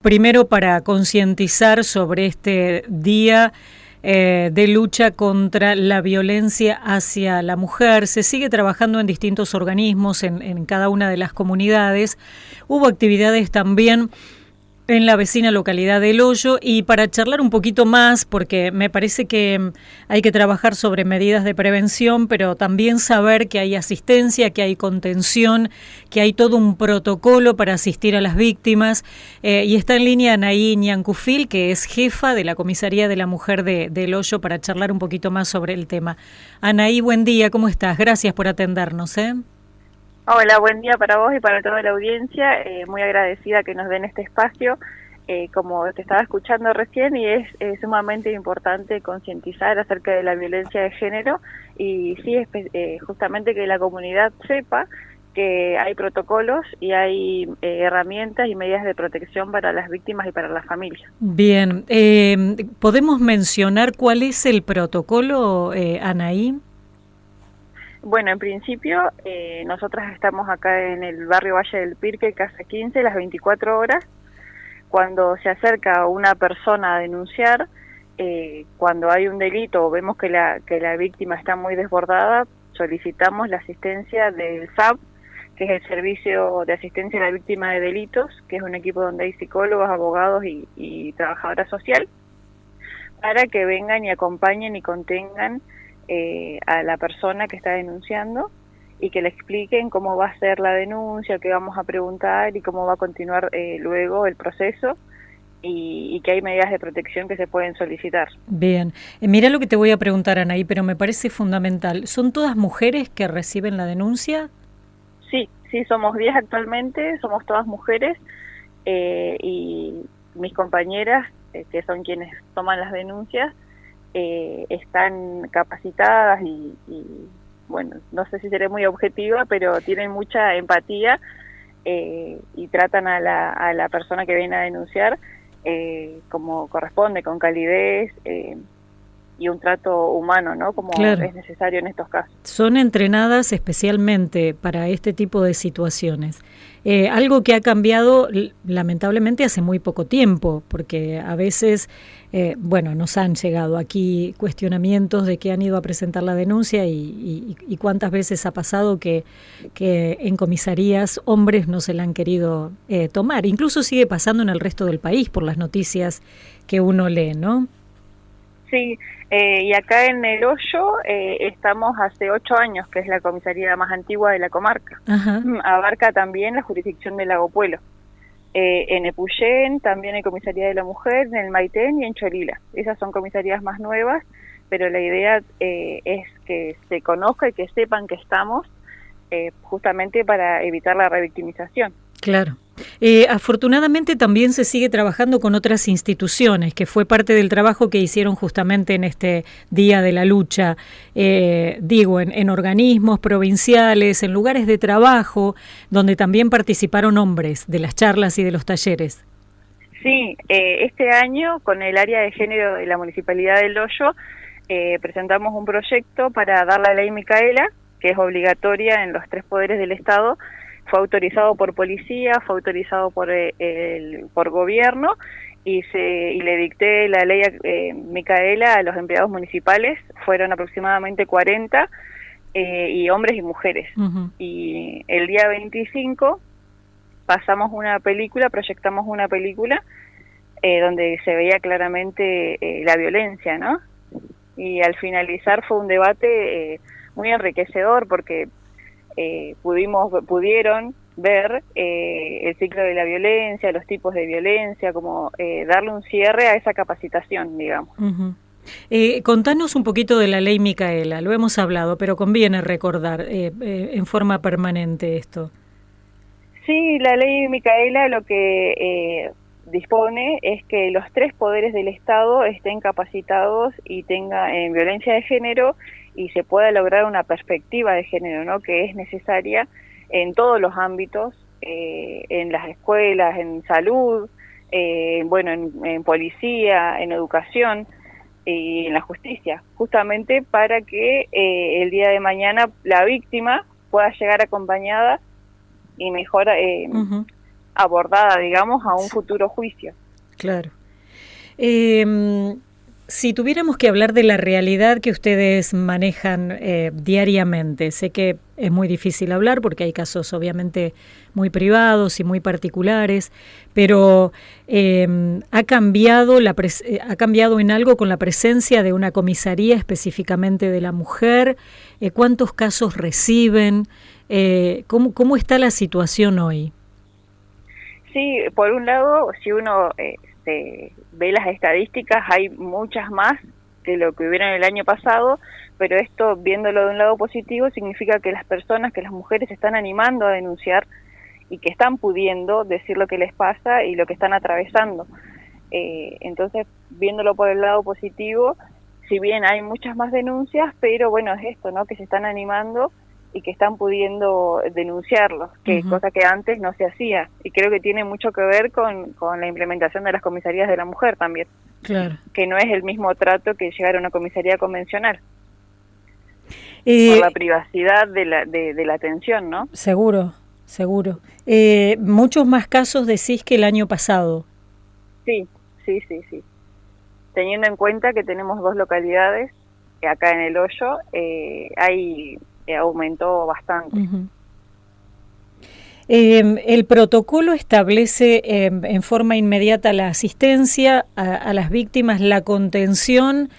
Primero para concientizar sobre este día de lucha contra la violencia hacia la mujer. Se sigue trabajando en distintos organismos en cada una de las comunidades. Hubo actividades también en la vecina localidad de El Hoyo, y para charlar un poquito más, porque me parece que hay que trabajar sobre medidas de prevención, pero también saber que hay asistencia, que hay contención, que hay todo un protocolo para asistir a las víctimas, y está en línea Anaí Ñancufil, que es jefa de la Comisaría de la Mujer de El Hoyo, para charlar un poquito más sobre el tema. Anaí, buen día, ¿cómo estás? Gracias por atendernos. Hola, buen día para vos y para toda la audiencia. Muy agradecida que nos den este espacio. Como te estaba escuchando recién, y es sumamente importante concientizar acerca de la violencia de género, y sí, justamente que la comunidad sepa que hay protocolos y hay herramientas y medidas de protección para las víctimas y para las familias. Bien, ¿podemos mencionar cuál es el protocolo, Anaí? Bueno, en principio, nosotras estamos acá en el barrio Valle del Pirque, Casa 15, las 24 horas. Cuando se acerca una persona a denunciar, cuando hay un delito o vemos que la víctima está muy desbordada, solicitamos la asistencia del SAB, que es el Servicio de Asistencia a la Víctima de Delitos, que es un equipo donde hay psicólogos, abogados y trabajadora social, para que vengan y acompañen y contengan a la persona que está denunciando, y que le expliquen cómo va a ser la denuncia, qué vamos a preguntar y cómo va a continuar luego el proceso, y que hay medidas de protección que se pueden solicitar. Bien, mira lo que te voy a preguntar, Anaí, pero me parece fundamental. ¿Son todas mujeres que reciben la denuncia? Sí, somos 10 actualmente, somos todas mujeres, y mis compañeras, que son quienes toman las denuncias, están capacitadas y bueno, no sé si seré muy objetiva, pero tienen mucha empatía, y tratan a la persona que viene a denunciar como corresponde, con calidez y un trato humano, ¿no? Como claro, es necesario en estos casos. Son entrenadas especialmente para este tipo de situaciones. Algo que ha cambiado lamentablemente hace muy poco tiempo, porque a veces, nos han llegado aquí cuestionamientos de que han ido a presentar la denuncia y cuántas veces ha pasado que en comisarías hombres no se la han querido tomar. Incluso sigue pasando en el resto del país por las noticias que uno lee, ¿no? Sí, y acá en El Hoyo estamos hace 8 años, que es la comisaría más antigua de la comarca. Ajá. Abarca también la jurisdicción de Lago Puelo. En Epuyén también hay comisaría de la mujer, en el Maitén y en Cholila. Esas son comisarías más nuevas, pero la idea es que se conozca y que sepan que estamos, justamente para evitar la revictimización. Claro. Afortunadamente también se sigue trabajando con otras instituciones, que fue parte del trabajo que hicieron justamente en este Día de la Lucha, en organismos provinciales, en lugares de trabajo, donde también participaron hombres de las charlas y de los talleres. Sí, este año con el área de género de la Municipalidad del Hoyo presentamos un proyecto para dar la ley Micaela, que es obligatoria en los 3 poderes del Estado. Fue autorizado por policía, fue autorizado por gobierno, y le dicté la ley Micaela a los empleados municipales. Fueron aproximadamente 40, y hombres y mujeres. Uh-huh. Y el día 25 proyectamos una película donde se veía claramente la violencia, ¿no? Y al finalizar fue un debate muy enriquecedor, porque pudieron ver el ciclo de la violencia, los tipos de violencia, como darle un cierre a esa capacitación, digamos. Uh-huh. Contanos un poquito de la ley Micaela, lo hemos hablado, pero conviene recordar en forma permanente esto. Sí, la ley Micaela lo que dispone es que los 3 poderes del Estado estén capacitados y tengan violencia de género, y se pueda lograr una perspectiva de género, ¿no? Que es necesaria en todos los ámbitos, en las escuelas, en salud, en policía, en educación y en la justicia, justamente para que el día de mañana la víctima pueda llegar acompañada y mejor Uh-huh. abordada, digamos, a un futuro juicio. Claro. Si tuviéramos que hablar de la realidad que ustedes manejan diariamente, sé que es muy difícil hablar porque hay casos obviamente muy privados y muy particulares, pero ¿ha cambiado en algo con la presencia de una comisaría específicamente de la mujer? ¿Cuántos casos reciben? ¿Cómo está la situación hoy? Sí, por un lado, si uno ve las estadísticas, hay muchas más de lo que hubieron el año pasado, pero esto, viéndolo de un lado positivo, significa que las mujeres se están animando a denunciar y que están pudiendo decir lo que les pasa y lo que están atravesando. Entonces, viéndolo por el lado positivo, si bien hay muchas más denuncias, pero bueno, es esto, ¿no? Que se están animando y que están pudiendo denunciarlos, que cosa que antes no se hacía. Y creo que tiene mucho que ver con la implementación de las comisarías de la mujer también. Claro. Que no es el mismo trato que llegar a una comisaría convencional. Por la privacidad de la atención, ¿no? Seguro. Muchos más casos decís que el año pasado. Sí. Teniendo en cuenta que tenemos 2 localidades, acá en El Hoyo, aumentó bastante. El protocolo establece en forma inmediata la asistencia a las víctimas, la contención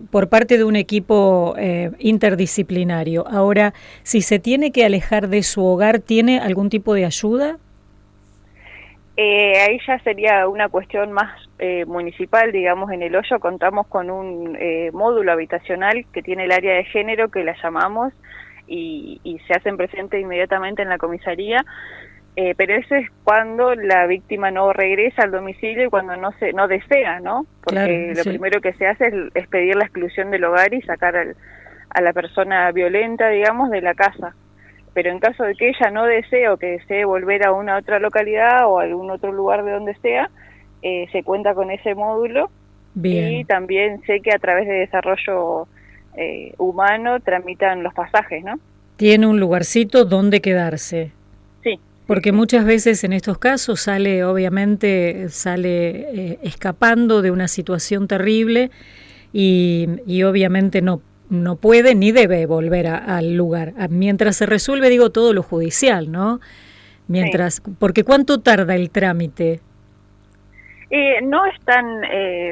por parte de un equipo interdisciplinario. Ahora, si se tiene que alejar de su hogar, ¿tiene algún tipo de ayuda? Ahí ya sería una cuestión más municipal, digamos. En El Hoyo contamos con un módulo habitacional que tiene el área de género, que la llamamos, y se hacen presente inmediatamente en la comisaría, pero eso es cuando la víctima no regresa al domicilio y cuando no desea, ¿no? Porque lo primero que se hace es pedir la exclusión del hogar y sacar a la persona violenta, digamos, de la casa. Pero en caso de que ella no desee o que desee volver a una otra localidad o a algún otro lugar de donde sea, se cuenta con ese módulo. Bien. Y también sé que a través de desarrollo humano tramitan los pasajes, ¿no? Tiene un lugarcito donde quedarse. Sí. Porque muchas veces en estos casos sale escapando de una situación terrible y obviamente no puede ni debe volver al lugar. Mientras se resuelve, digo, todo lo judicial, ¿no? Porque ¿cuánto tarda el trámite? No es tan...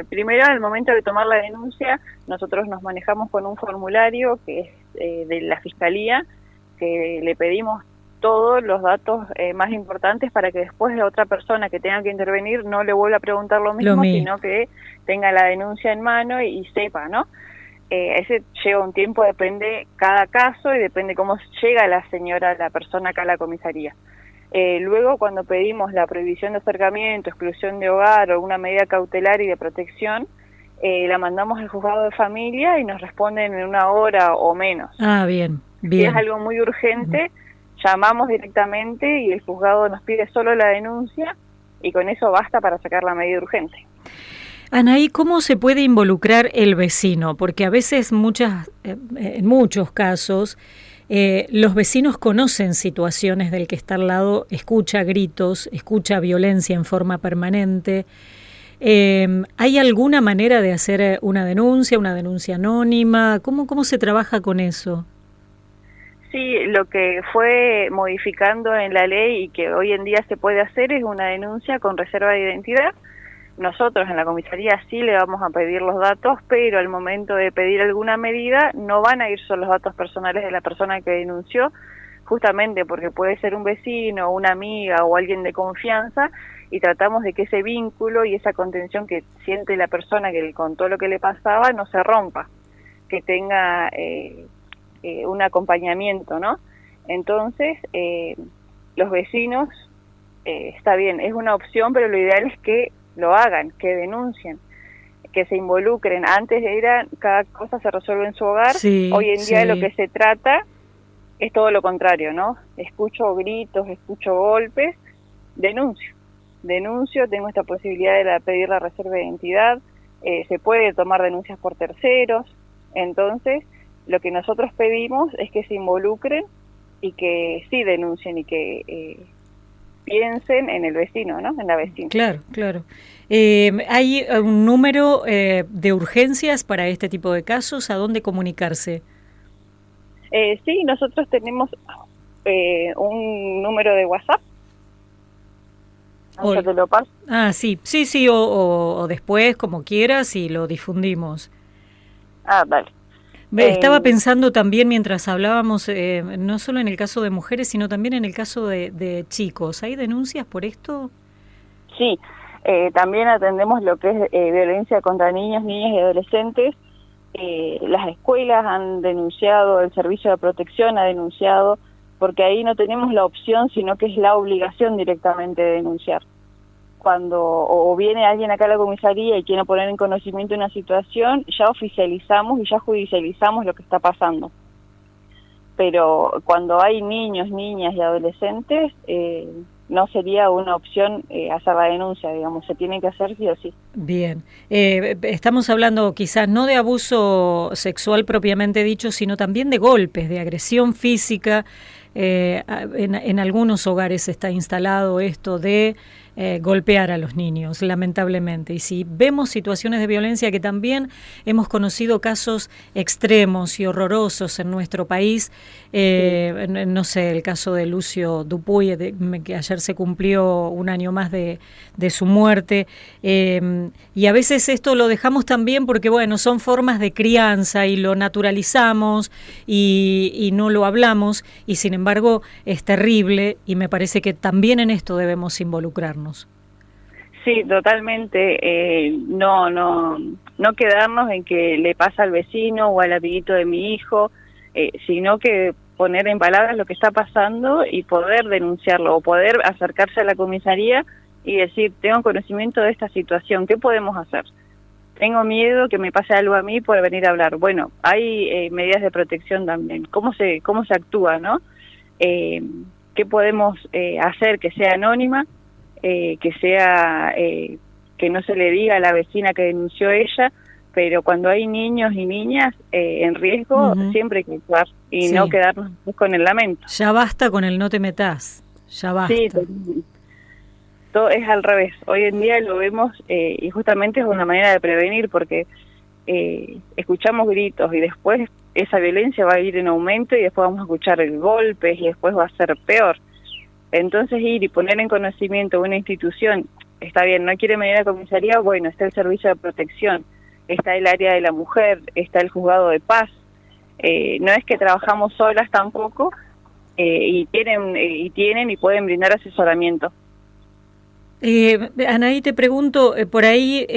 primero, al momento de tomar la denuncia, nosotros nos manejamos con un formulario que es de la Fiscalía, que le pedimos todos los datos más importantes para que después la otra persona que tenga que intervenir no le vuelva a preguntar lo mismo, sino que tenga la denuncia en mano y sepa, ¿no? Ese lleva un tiempo, depende cada caso y depende cómo llega la persona acá a la comisaría. Luego, cuando pedimos la prohibición de acercamiento, exclusión de hogar o alguna medida cautelar y de protección, la mandamos al juzgado de familia y nos responden en 1 hora o menos. Ah, bien. Si es algo muy urgente, llamamos directamente y el juzgado nos pide solo la denuncia y con eso basta para sacar la medida urgente. Anaí, ¿cómo se puede involucrar el vecino? Porque a veces en muchos casos los vecinos conocen situaciones del que está al lado, escucha gritos, escucha violencia en forma permanente. ¿Hay alguna manera de hacer una denuncia anónima? ¿Cómo se trabaja con eso? Sí, lo que fue modificando en la ley y que hoy en día se puede hacer es una denuncia con reserva de identidad. Nosotros en la comisaría sí le vamos a pedir los datos, pero al momento de pedir alguna medida no van a ir solo los datos personales de la persona que denunció, justamente porque puede ser un vecino, una amiga o alguien de confianza, y tratamos de que ese vínculo y esa contención que siente la persona que le contó lo que le pasaba no se rompa, que tenga un acompañamiento, ¿no? Entonces, los vecinos, está bien, es una opción, pero lo ideal es que lo hagan, que denuncien, que se involucren. Antes cada cosa se resuelve en su hogar. Hoy en día lo que se trata es todo lo contrario, ¿no? Escucho gritos, escucho golpes, denuncio, tengo esta posibilidad de pedir la reserva de identidad, se puede tomar denuncias por terceros. Entonces, lo que nosotros pedimos es que se involucren y que sí denuncien y que piensen en el vecino, ¿no? En la vecina. Claro, claro. ¿Hay un número de urgencias para este tipo de casos? ¿A dónde comunicarse? Sí, nosotros tenemos un número de WhatsApp. O, Yo te lo paso. sí, o después, como quieras, y lo difundimos. Dale. Estaba pensando también mientras hablábamos, no solo en el caso de mujeres, sino también en el caso de chicos. ¿Hay denuncias por esto? Sí, también atendemos lo que es violencia contra niños, niñas y adolescentes. Las escuelas han denunciado, el Servicio de Protección ha denunciado, porque ahí no tenemos la opción, sino que es la obligación directamente de denunciar. Cuando o viene alguien acá a la comisaría y quiere poner en conocimiento una situación, ya oficializamos y ya judicializamos lo que está pasando. Pero cuando hay niños, niñas y adolescentes, no sería una opción hacer la denuncia, digamos, se tiene que hacer sí o sí. Bien, estamos hablando quizás no de abuso sexual propiamente dicho, sino también de golpes, de agresión física. En algunos hogares está instalado esto de golpear a los niños, lamentablemente. Y si vemos situaciones de violencia, que también hemos conocido casos extremos y horrorosos en nuestro país, no sé, el caso de Lucio Dupuy, que ayer se cumplió un año más de su muerte, y a veces esto lo dejamos también porque, bueno, son formas de crianza y lo naturalizamos y no lo hablamos, y sin embargo es terrible, y me parece que también en esto debemos involucrarnos. Sí, totalmente. No quedarnos en que le pasa al vecino o al amiguito de mi hijo, sino que poner en palabras lo que está pasando y poder denunciarlo o poder acercarse a la comisaría y decir, tengo conocimiento de esta situación, ¿qué podemos hacer? Tengo miedo que me pase algo a mí por venir a hablar. Bueno, hay medidas de protección también. ¿Cómo se actúa, no? ¿Qué podemos hacer que sea anónima? Que sea que no se le diga a la vecina que denunció ella, pero cuando hay niños y niñas en riesgo, siempre hay que actuar y no quedarnos con el lamento. Ya basta con el no te metas, ya basta. Sí, todo es al revés. Hoy en día lo vemos y justamente es una manera de prevenir, porque escuchamos gritos y después esa violencia va a ir en aumento y después vamos a escuchar golpes y después va a ser peor. Entonces ir y poner en conocimiento una institución, está bien, no quiere venir a la comisaría, bueno, está el servicio de protección, está el área de la mujer, está el juzgado de paz, no es que trabajamos solas tampoco, y tienen y pueden brindar asesoramiento. Anaí, te pregunto, por ahí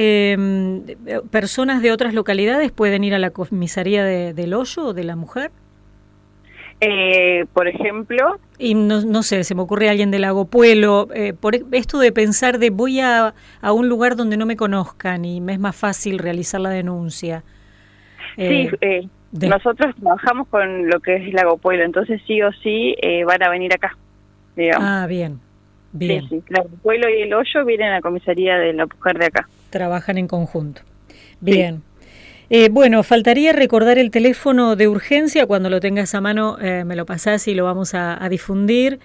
personas de otras localidades pueden ir a la comisaría del Hoyo o de la mujer. Por ejemplo, y no sé, se me ocurre alguien de Lago Puelo, por esto de pensar de voy a un lugar donde no me conozcan y me es más fácil realizar la denuncia. Sí, nosotros trabajamos con lo que es Lago Puelo, entonces sí o sí van a venir acá, digamos. Ah, bien. Bien. Sí, Lago Puelo y el Hoyo vienen a la comisaría de la mujer de acá. Trabajan en conjunto. Bien. Sí. Bueno, faltaría recordar el teléfono de urgencia. Cuando lo tengas a mano me lo pasás y lo vamos a difundir.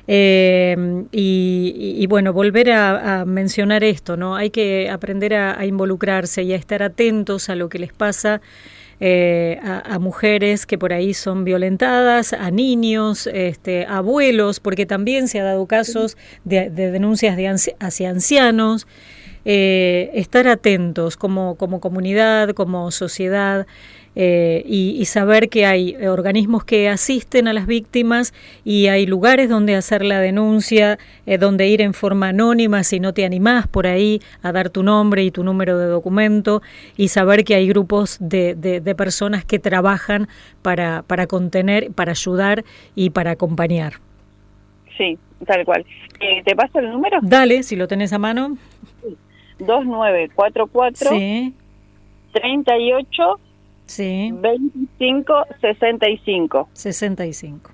Y bueno, volver a mencionar esto, ¿no? Hay que aprender a involucrarse y a estar atentos a lo que les pasa a mujeres que por ahí son violentadas, a niños, a abuelos, porque también se ha dado casos de denuncias hacia ancianos. Estar atentos como comunidad, como sociedad, y saber que hay organismos que asisten a las víctimas y hay lugares donde hacer la denuncia, donde ir en forma anónima si no te animás por ahí a dar tu nombre y tu número de documento, y saber que hay grupos de personas que trabajan para contener, para ayudar y para acompañar. Sí, tal cual. ¿Te paso el número? Dale, si lo tenés a mano. 2944 sí. 38 sí. 25 65. 65.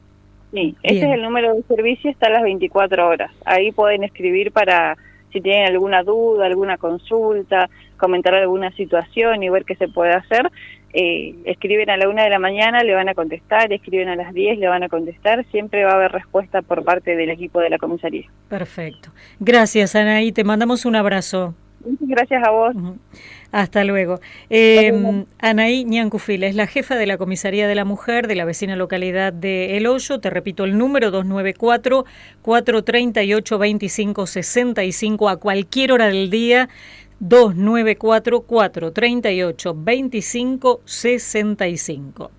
Sí, ese es el número de servicio, está a las 24 horas. Ahí pueden escribir para si tienen alguna duda, alguna consulta, comentar alguna situación y ver qué se puede hacer. escriben a la 1 de la mañana, le van a contestar, escriben a las 10, le van a contestar, siempre va a haber respuesta por parte del equipo de la comisaría. Perfecto. Gracias, Anaí, te mandamos un abrazo. Muchas gracias a vos. Hasta luego. Anaí Ñancufil es la jefa de la Comisaría de la Mujer de la vecina localidad de El Hoyo. Te repito el número 294-438-2565 a cualquier hora del día. 294-438-2565.